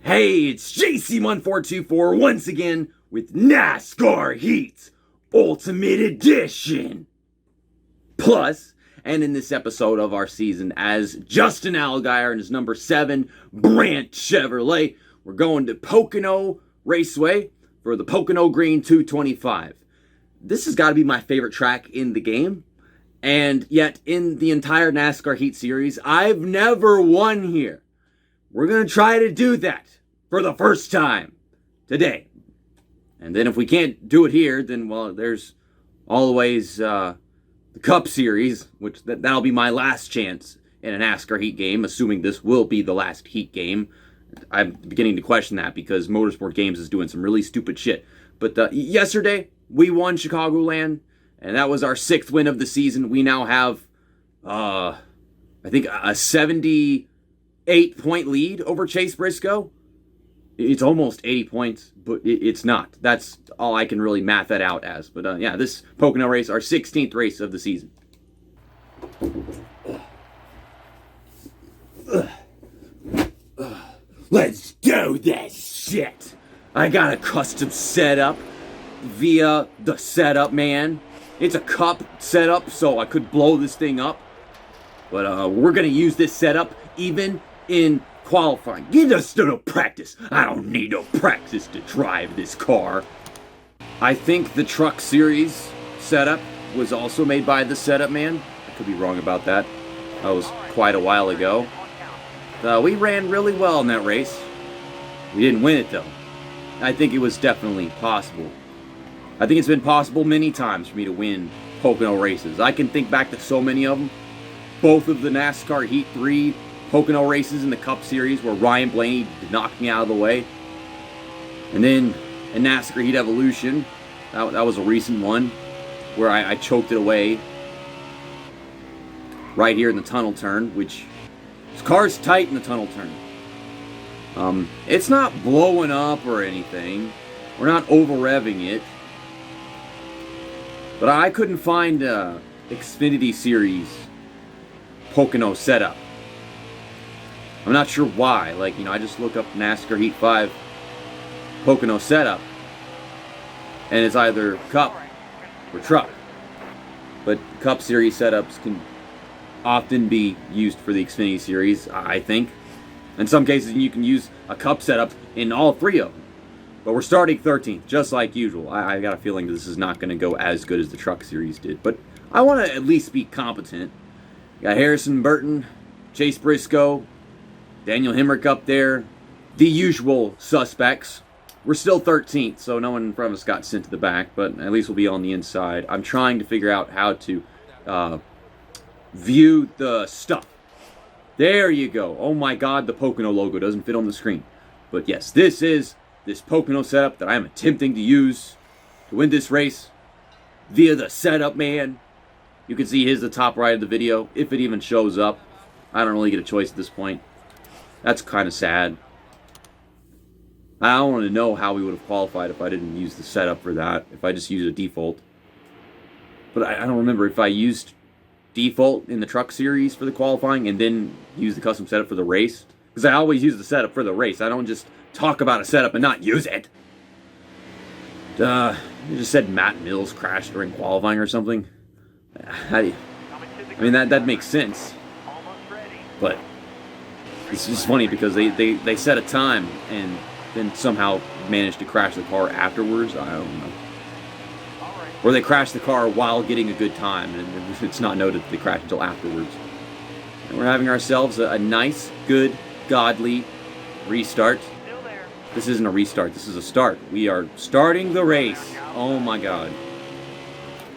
Hey, it's JC1424 once again with NASCAR Heat Ultimate Edition. Plus, and in this episode of our season, as Justin Allgaier and his number 7 Brant Chevrolet, we're going to Pocono Raceway for the Pocono Green 225. This has got to be my favorite track in the game, and yet in the entire NASCAR Heat series, I've never won here. We're going to try to do that for the first time today. And then if we can't do it here, then, well, there's always the Cup Series, which that'll be my last chance in a NASCAR Heat game, assuming this will be the last Heat game. I'm beginning to question that because Motorsport Games is doing some really stupid shit. But yesterday, we won Chicagoland, and that was our 6th win of the season. We now have, I think, a 78-point lead over Chase Briscoe. It's almost 80 points, but it's not. That's all I can really math that out as. But yeah, this Pocono race, our 16th race of the season. Let's do this shit. I got a custom setup via the setup man. It's a cup setup, so I could blow this thing up. But we're going to use this setup even in qualifying. You just don't practice. I don't need no practice to drive this car. I think the Truck Series setup was also made by the setup man. I could be wrong about that. That was quite a while ago. We ran really well in that race. We didn't win it though. I think it was definitely possible. I think it's been possible many times for me to win Pocono races. I can think back to so many of them. Both of the NASCAR Heat 3 Pocono races in the Cup Series where Ryan Blaney knocked me out of the way. And then in NASCAR Heat Evolution, that was a recent one where I choked it away right here in the tunnel turn, which this car's tight in the tunnel turn. It's not blowing up or anything. We're not over-revving it. But I couldn't find a Xfinity Series Pocono setup. I'm not sure why. I just look up NASCAR Heat 5 Pocono setup, and it's either Cup or Truck. But Cup Series setups can often be used for the Xfinity Series, I think. In some cases, you can use a Cup setup in all 3 of them. But we're starting 13th, just like usual. I got a feeling that this is not going to go as good as the Truck Series did. But I want to at least be competent. Got Harrison Burton, Chase Briscoe, Daniel Hemrick up there. The usual suspects. We're still 13th, so no one in front of us got sent to the back, but at least we'll be on the inside. I'm trying to figure out how to view the stuff. There you go. Oh my god, the Pocono logo doesn't fit on the screen. But yes, this is this Pocono setup that I'm attempting to use to win this race via the setup man. You can see his the top right of the video, if it even shows up. I don't really get a choice at this point. That's kind of sad. I don't want to know how we would have qualified if I didn't use the setup for that, if I just used a default. But I don't remember if I used default in the Truck Series for the qualifying and then use the custom setup for the race. Because I always use the setup for the race. I don't just talk about a setup and not use it. You just said Matt Mills crashed during qualifying or something. I mean, that makes sense. But it's just funny because they set a time and then somehow managed to crash the car afterwards. I don't know. Or they crashed the car while getting a good time, and it's not noted that they crashed until afterwards. And we're having ourselves a nice, good, godly restart. This isn't a restart, this is a start. We are starting the race. Oh my god.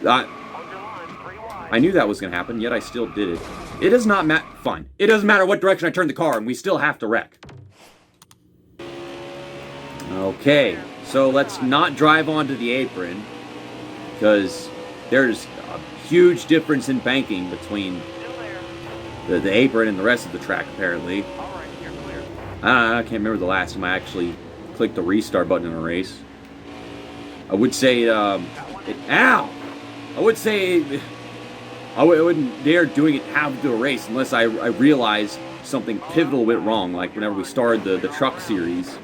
I knew that was going to happen, yet I still did it. It does not matter. Fine. It doesn't matter what direction I turn the car, and we still have to wreck. Okay, so let's not drive onto the apron, because there's a huge difference in banking between the apron and the rest of the track, apparently. I can't remember the last time I actually clicked the restart button in a race. I would say, ow! I would say I wouldn't dare doing it half the race unless I realized something pivotal went wrong. Like whenever we started the truck series,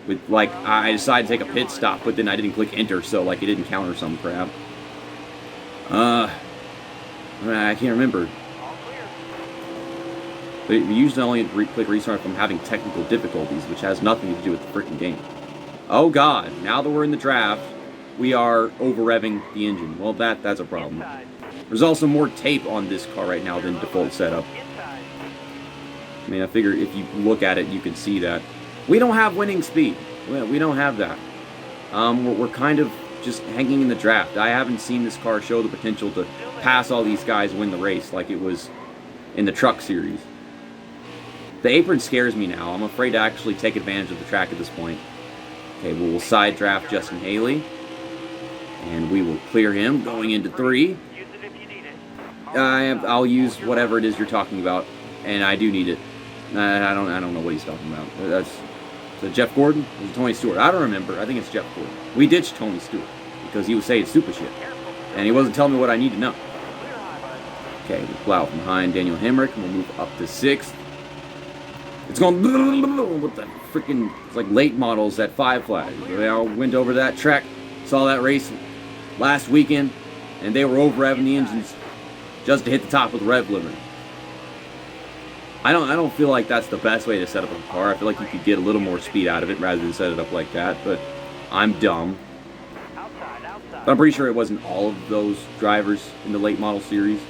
with like I decided to take a pit stop, but then I didn't click enter, so like it didn't count or some crap. I can't remember. But we usually only click restart if I'm having technical difficulties, which has nothing to do with the freaking game. Oh god, now that we're in the draft, we are over-revving the engine. Well, that's a problem. There's also more tape on this car right now than default setup. I mean, I figure if you look at it, you can see that. We don't have winning speed. We don't have that. We're kind of just hanging in the draft. I haven't seen this car show the potential to pass all these guys, win the race like it was in the truck series. The apron scares me now. I'm afraid to actually take advantage of the track at this point. Okay, we'll side draft Justin Haley. And we will clear him going into 3. I'll use whatever it is you're talking about. And I do need it. I don't know what he's talking about. That's Jeff Gordon? Or is it Tony Stewart? I don't remember. I think it's Jeff Gordon. We ditched Tony Stewart because he was saying stupid shit. And he wasn't telling me what I need to know. Okay, we'll plow from behind Daniel Hemrick, and we'll move up to 6th. It's going with the freaking, it's like late models at 5 Flags. They all went over that track, saw that race last weekend, and they were over-revving the engines just to hit the top of the rev limiter. I don't feel like that's the best way to set up a car. I feel like you could get a little more speed out of it rather than set it up like that, but I'm dumb. But I'm pretty sure it wasn't all of those drivers in the late model series.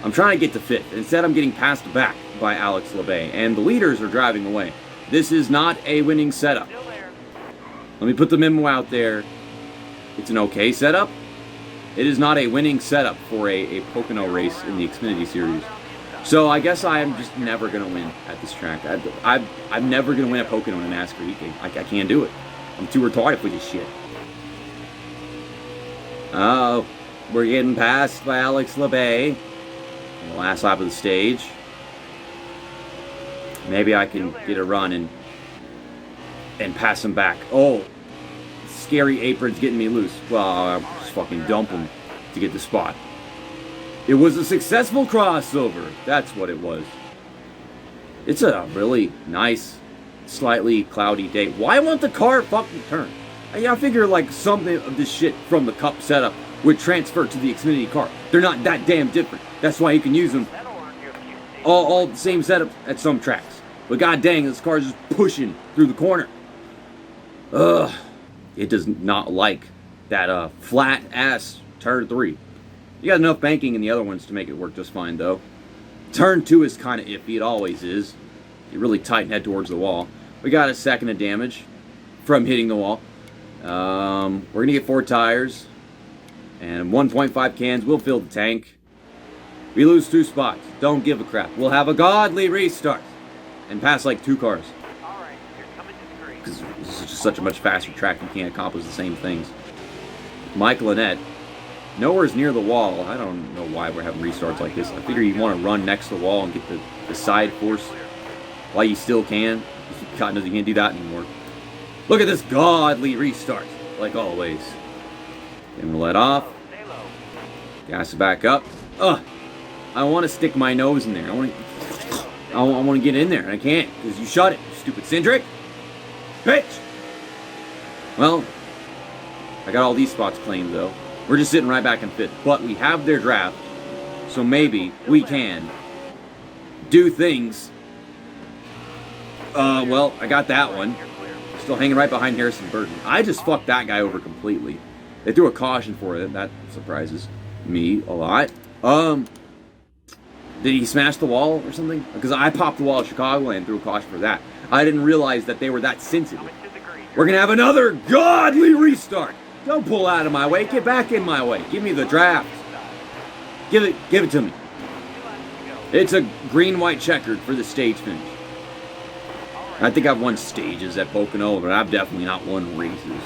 I'm trying to get to 5th. Instead, I'm getting passed back by Alex LeBay, and the leaders are driving away. This is not a winning setup. Let me put the memo out there. It's an okay setup. It is not a winning setup for a Pocono race in the Xfinity series. So I guess I am just never going to win at this track. I'm never going to win a Pocono in a NASCAR Heat game. I can't do it. I'm too retarded for this shit. Oh, we're getting passed by Alex LeBay. The last lap of the stage. Maybe I can get a run and pass him back. Oh, scary apron's getting me loose. Well, I'll just fucking dump him to get the spot. It was a successful crossover. That's what it was. It's a really nice, slightly cloudy day. Why won't the car fucking turn? I figure like something of this shit from the Cup setup would transfer to the Xfinity car. They're not that damn different. That's why you can use them all the same setup at some tracks. But god dang, this car is just pushing through the corner. Ugh. It does not like that flat ass turn 3. You got enough banking in the other ones to make it work just fine though. Turn 2 is kind of iffy, it always is. You really tight and head towards the wall. We got a second of damage from hitting the wall. We're going to get 4 tires. And 1.5 cans will fill the tank. We lose 2 spots. Don't give a crap. We'll have a godly restart. And pass like 2 cars. Because this is just such a much faster track, you can't accomplish the same things. Mike Lynette. Nowhere's near the wall. I don't know why we're having restarts like this. I figure you want to run next to the wall and get the side force while you still can. God knows you can't do that anymore. Look at this godly restart, like always. Getting let off. Gas it back up. Ugh. I want to stick my nose in there. I want to get in there, and I can't because you shut it, stupid Cindric. Bitch. Well, I got all these spots claimed though. We're just sitting right back in 5th, but we have their draft, so maybe we can do things. Well, I got that one. Still hanging right behind Harrison Burton. I just fucked that guy over completely. They threw a caution for it. That surprises me a lot. Did he smash the wall or something? Because I popped the wall at Chicago and threw a caution for that. I didn't realize that they were that sensitive. We're going to have another godly restart. Don't pull out of my way. Get back in my way. Give me the draft. Give it to me. It's a green-white checkered for the stage finish. I think I've won stages at Pocono, but I've definitely not won races.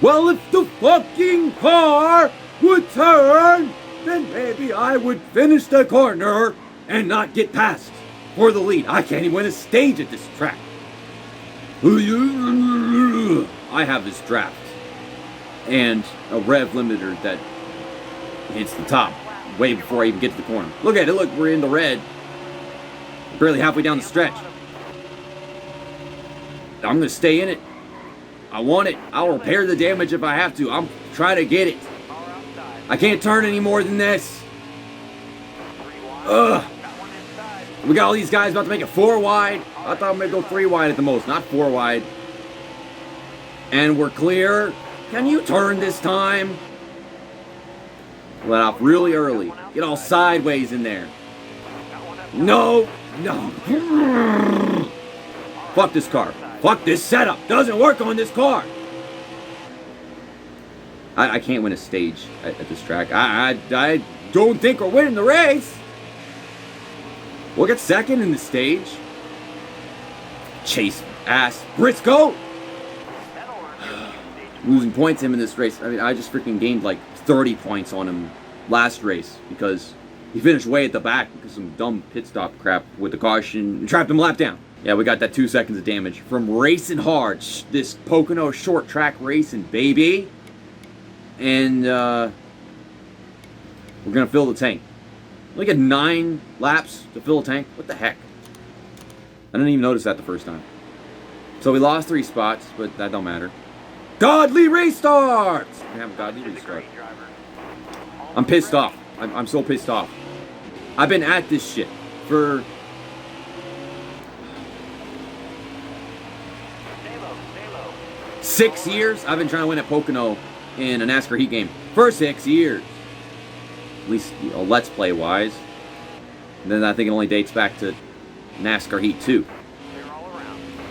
Well, if the fucking car would turn, then maybe I would finish the corner and not get passed for the lead. I can't even win a stage at this track. I have this draft. and a rev limiter that hits the top way before I even get to the corner. Look at it, look, we're in the red. Barely halfway down the stretch. I'm gonna stay in it. I want it. I'll repair the damage if I have to. I'm trying to get it. I can't turn any more than this. Ugh. We got all these guys about to make it 4 wide. I thought I'm gonna go 3 wide at the most, not 4 wide. And we're clear. Can you turn this time? Let off really early. Get all sideways in there. No. No. Fuck this car. Fuck this setup. Doesn't work on this car. I can't win a stage at this track. I don't think we're winning the race. We'll get second in the stage. Chase ass Briscoe. Losing points him in this race. I mean, I just freaking gained like 30 points on him last race because he finished way at the back because of some dumb pit stop crap with the caution and trapped him lap down. Yeah, we got that 2 seconds of damage from racing hard. This Pocono short track racing, baby. And we're gonna fill the tank. We get 9 laps to fill a tank. What the heck? I didn't even notice that the first time. So we lost 3 spots, but that don't matter. Godly restarts! We have a godly restart. I'm pissed off. I'm so pissed off. I've been at this shit for... Six years. I've been trying to win at Pocono in a NASCAR Heat game for 6 years. At least, you know, Let's Play wise. And then I think it only dates back to NASCAR Heat 2.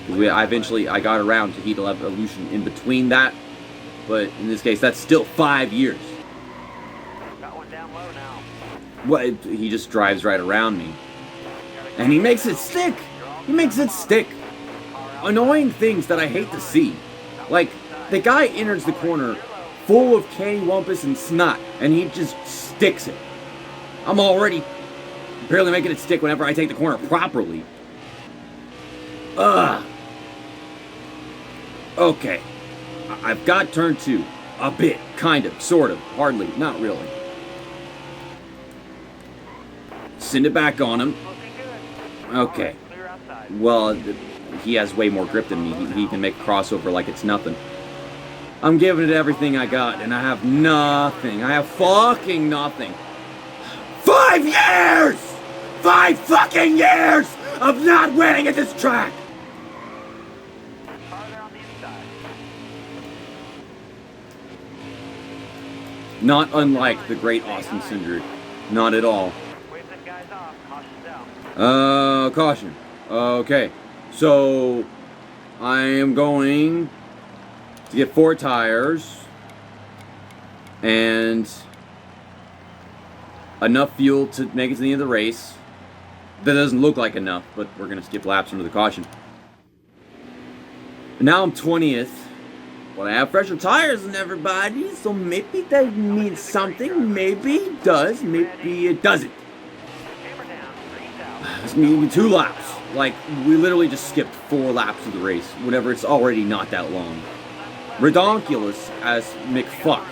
I got around to Heat Evolution in between that. But in this case, that's still 5 years. Got one down low now. What? He just drives right around me. And he makes it stick. He makes it stick. Annoying things that I hate to see. Like, the guy enters the corner full of cattywampus and snot, and he just sticks it. I'm already barely making it stick whenever I take the corner properly. Ugh. Okay. I've got turn 2. A bit. Kind of. Sort of. Hardly. Not really. Send it back on him. Okay. Well, he has way more grip than me. He can make a crossover like it's nothing. I'm giving it everything I got, and I have nothing. I have fucking nothing. 5 years! 5 fucking years of not winning at this track! Not unlike the great Austin Cindric. Not at all. Caution. Okay. So, I am going to get 4 tires and enough fuel to make it to the end of the race. That doesn't look like enough, but we're going to skip laps under the caution. Now I'm 20th, but I have fresher tires than everybody, so maybe that means something. Maybe it does, maybe it doesn't. It's maybe 2 laps. Like, we literally just skipped 4 laps of the race, whenever it's already not that long. Redonkulous as McFuck.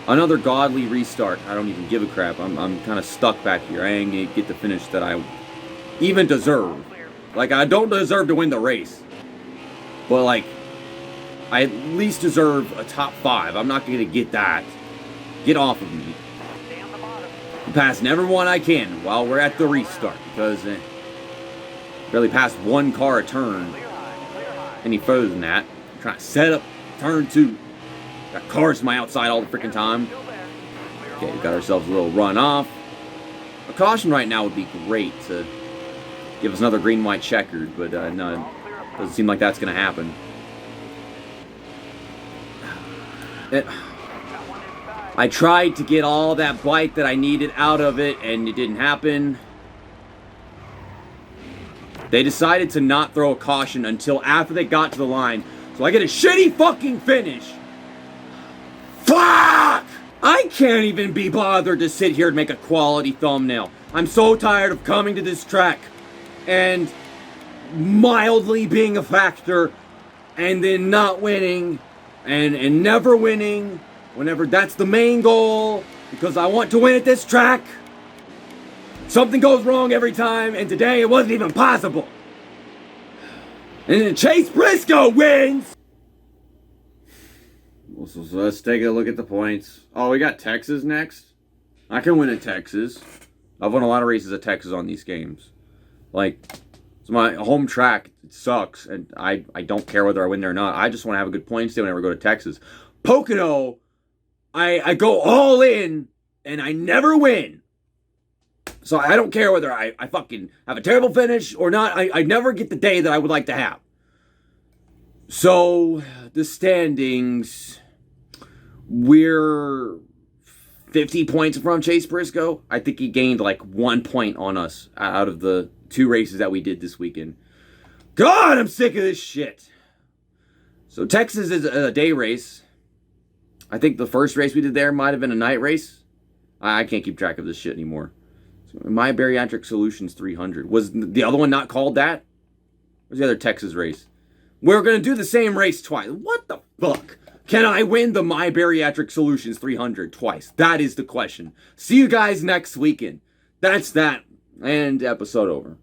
Another godly restart. I don't even give a crap. I'm kind of stuck back here. I ain't gonna get the finish that I even deserve. Like, I don't deserve to win the race. But, like, I at least deserve a top 5. I'm not gonna get that. Get off of me. I'm passing everyone I can while we're at the restart, because barely passed 1 car a turn any further than that. I'm trying to set up turn 2. Got cars to my outside all the freaking time. Okay, we got ourselves a little run off. A caution right now would be great to give us another green-white checkered, but no, it doesn't seem like that's going to happen. I tried to get all that bite that I needed out of it, and it didn't happen. They decided to not throw a caution until after they got to the line, so I get a shitty fucking finish. Fuck! I can't even be bothered to sit here and make a quality thumbnail. I'm so tired of coming to this track and mildly being a factor and then not winning and never winning whenever that's the main goal, because I want to win at this track. Something goes wrong every time, and today it wasn't even possible. And then Chase Briscoe wins! So let's take a look at the points. Oh, we got Texas next. I can win at Texas. I've won a lot of races at Texas on these games. Like, it's my home track. It sucks, and I don't care whether I win there or not. I just want to have a good points day whenever I go to Texas. Pocono, I go all in, and I never win. So I don't care whether I fucking have a terrible finish or not. I never get the day that I would like to have. So, the standings, we're 50 points from Chase Briscoe. I think he gained like 1 point on us out of the 2 races that we did this weekend. God, I'm sick of this shit. So, Texas is a day race. I think the first race we did there might have been a night race. I can't keep track of this shit anymore. My Bariatric Solutions 300. Was the other one not called that? Where's the other Texas race? We're going to do the same race twice. What the fuck? Can I win the My Bariatric Solutions 300 twice? That is the question. See you guys next weekend. That's that. And episode over.